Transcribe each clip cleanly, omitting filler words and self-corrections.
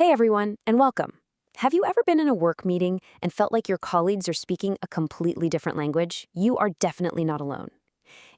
Hey everyone, and welcome. Have you ever been in a work meeting and felt like your colleagues are speaking a completely different language? You are definitely not alone.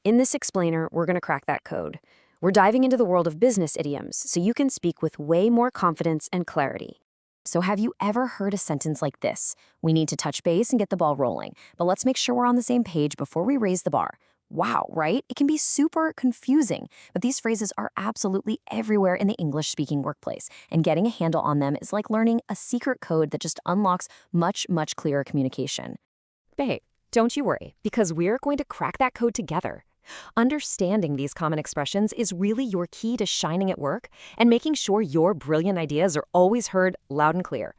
In this explainer, we're going to crack that code. We're diving into the world of business idioms so you can speak with way more confidence and clarity. So have you ever heard a sentence like this? We need to touch base and get the ball rolling, but let's make sure we're on the same page before we raise the bar. Wow, right? It can be super confusing, but these phrases are absolutely everywhere in the English-speaking workplace, and getting a handle on them is like learning a secret code that just unlocks much clearer communication. Babe, don't you worry, because we're going to crack that code together. Understanding these common expressions is really your key to shining at work and making sure your brilliant ideas are always heard loud and clear.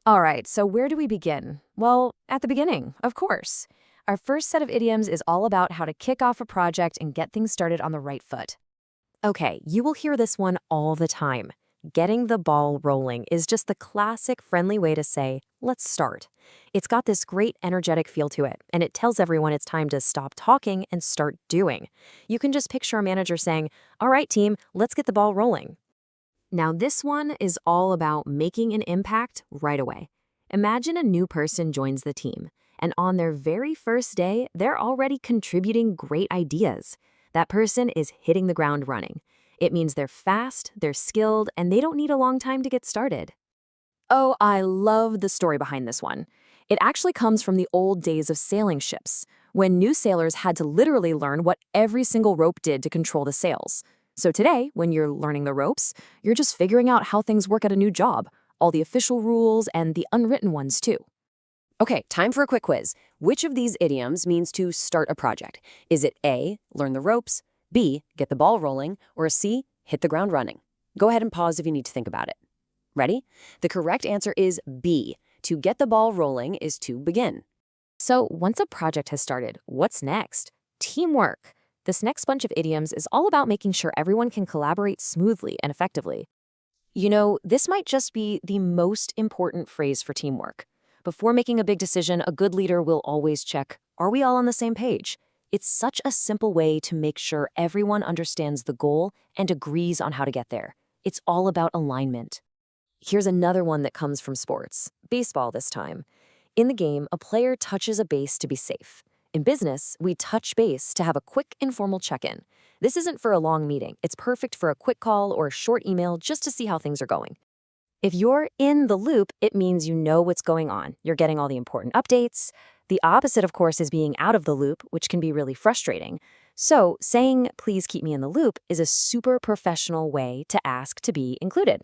All right, so where do we begin? Well, at the beginning, of course. Our first set of idioms is all about how to kick off a project and get things started on the right foot. Okay, you will hear this one all the time. Getting the ball rolling is just the classic friendly way to say, let's start. It's got this great energetic feel to it, and it tells everyone it's time to stop talking and start doing. You can just picture a manager saying, all right, team, let's get the ball rolling. Now, this one is all about making an impact right away. Imagine a new person joins the team, and on their very first day, they're already contributing great ideas. That person is hitting the ground running. It means they're fast, they're skilled, and they don't need a long time to get started. Oh, I love the story behind this one. It actually comes from the old days of sailing ships, when new sailors had to literally learn what every single rope did to control the sails. So today, when you're learning the ropes, you're just figuring out how things work at a new job, all the official rules and the unwritten ones too. Okay, time for a quick quiz. Which of these idioms means to start a project? Is it A, learn the ropes, B, get the ball rolling, or C, hit the ground running? Go ahead and pause if you need to think about it. Ready? The correct answer is B. To get the ball rolling is to begin. So once a project has started, what's next? Teamwork. This next bunch of idioms is all about making sure everyone can collaborate smoothly and effectively. You know, this might just be the most important phrase for teamwork. Before making a big decision, a good leader will always check, are we all on the same page? It's such a simple way to make sure everyone understands the goal and agrees on how to get there. It's all about alignment. Here's another one that comes from sports, baseball this time. In the game, a player touches a base to be safe. In business, we touch base to have a quick informal check-in. This isn't for a long meeting. It's perfect for a quick call or a short email just to see how things are going. If you're in the loop, it means you know what's going on. You're getting all the important updates. The opposite, of course, is being out of the loop, which can be really frustrating. So saying, please keep me in the loop is a super professional way to ask to be included.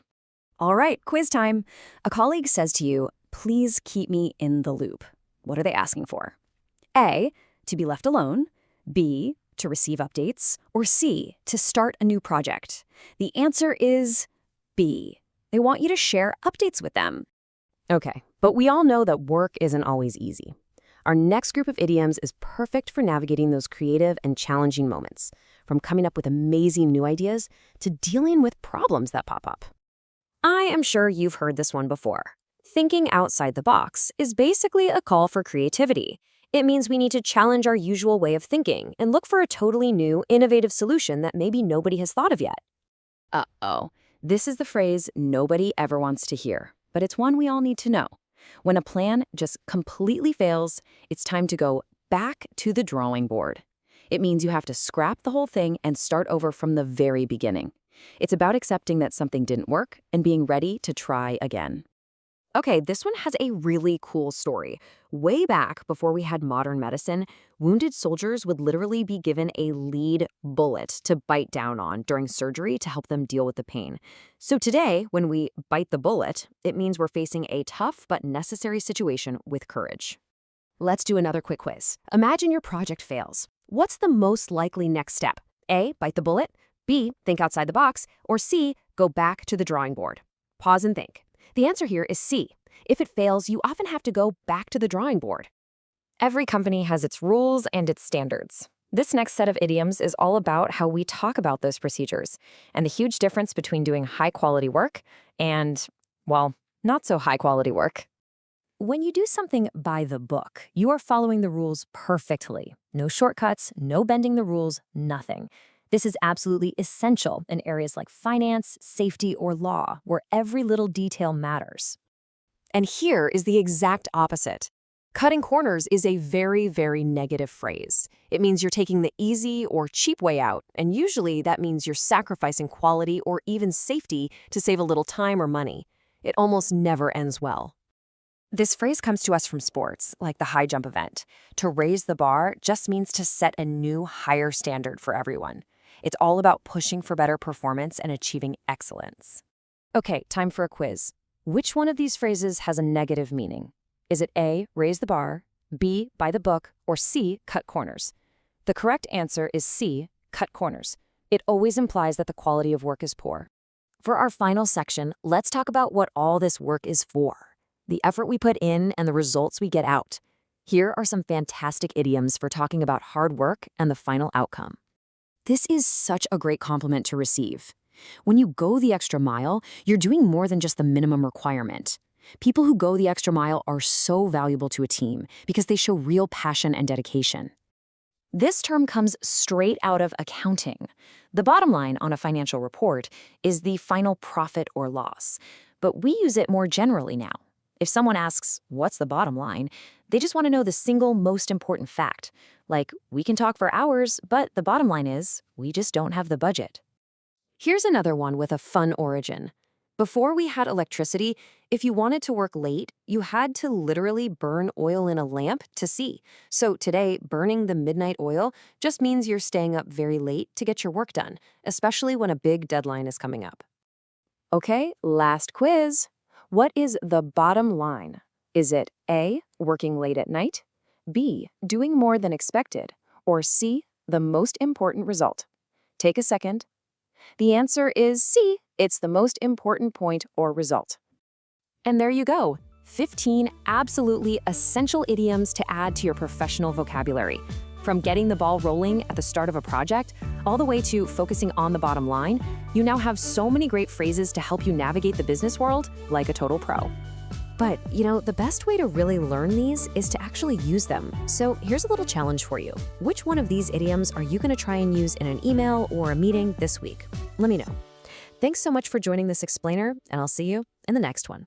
All right, quiz time. A colleague says to you, please keep me in the loop. What are they asking for? A, to be left alone. B, to receive updates. Or C, to start a new project. The answer is B. They want you to share updates with them. Okay, but we all know that work isn't always easy. Our next group of idioms is perfect for navigating those creative and challenging moments, from coming up with amazing new ideas to dealing with problems that pop up. I am sure you've heard this one before. Thinking outside the box is basically a call for creativity. It means we need to challenge our usual way of thinking and look for a totally new, innovative solution that maybe nobody has thought of yet. Uh-oh. This is the phrase nobody ever wants to hear, but it's one we all need to know. When a plan just completely fails, it's time to go back to the drawing board. It means you have to scrap the whole thing and start over from the very beginning. It's about accepting that something didn't work and being ready to try again. Okay, this one has a really cool story. Way back before we had modern medicine, wounded soldiers would literally be given a lead bullet to bite down on during surgery to help them deal with the pain. So today, when we bite the bullet, it means we're facing a tough but necessary situation with courage. Let's do another quick quiz. Imagine your project fails. What's the most likely next step? A, bite the bullet. B, think outside the box. Or C, go back to the drawing board. Pause and think. The answer here is C. If it fails, you often have to go back to the drawing board. Every company has its rules and its standards. This next set of idioms is all about how we talk about those procedures and the huge difference between doing high-quality work and, well, not so high-quality work. When you do something by the book, you are following the rules perfectly. No shortcuts, no bending the rules, nothing. This is absolutely essential in areas like finance, safety, or law, where every little detail matters. And here is the exact opposite. Cutting corners is a very, very negative phrase. It means you're taking the easy or cheap way out, and usually that means you're sacrificing quality or even safety to save a little time or money. It almost never ends well. This phrase comes to us from sports, like the high jump event. To raise the bar just means to set a new, higher standard for everyone. It's all about pushing for better performance and achieving excellence. Okay, time for a quiz. Which one of these phrases has a negative meaning? Is it A, raise the bar, B, by the book, or C, cut corners? The correct answer is C, cut corners. It always implies that the quality of work is poor. For our final section, let's talk about what all this work is for. The effort we put in and the results we get out. Here are some fantastic idioms for talking about hard work and the final outcome. This is such a great compliment to receive. When you go the extra mile, you're doing more than just the minimum requirement. People who go the extra mile are so valuable to a team because they show real passion and dedication. This term comes straight out of accounting. The bottom line on a financial report is the final profit or loss, but we use it more generally now. If someone asks, what's the bottom line, they just want to know the single most important fact. Like, we can talk for hours, but the bottom line is, we just don't have the budget. Here's another one with a fun origin. Before we had electricity, if you wanted to work late, you had to literally burn oil in a lamp to see. So today, burning the midnight oil just means you're staying up very late to get your work done, especially when a big deadline is coming up. Okay, last quiz. What is the bottom line? Is it A, working late at night, B, doing more than expected, or C, the most important result? Take a second. The answer is C, it's the most important point or result. And there you go, 15 absolutely essential idioms to add to your professional vocabulary. From getting the ball rolling at the start of a project, all the way to focusing on the bottom line, you now have so many great phrases to help you navigate the business world like a total pro. But, the best way to really learn these is to actually use them. So here's a little challenge for you. Which one of these idioms are you going to try and use in an email or a meeting this week? Let me know. Thanks so much for joining this explainer, and I'll see you in the next one.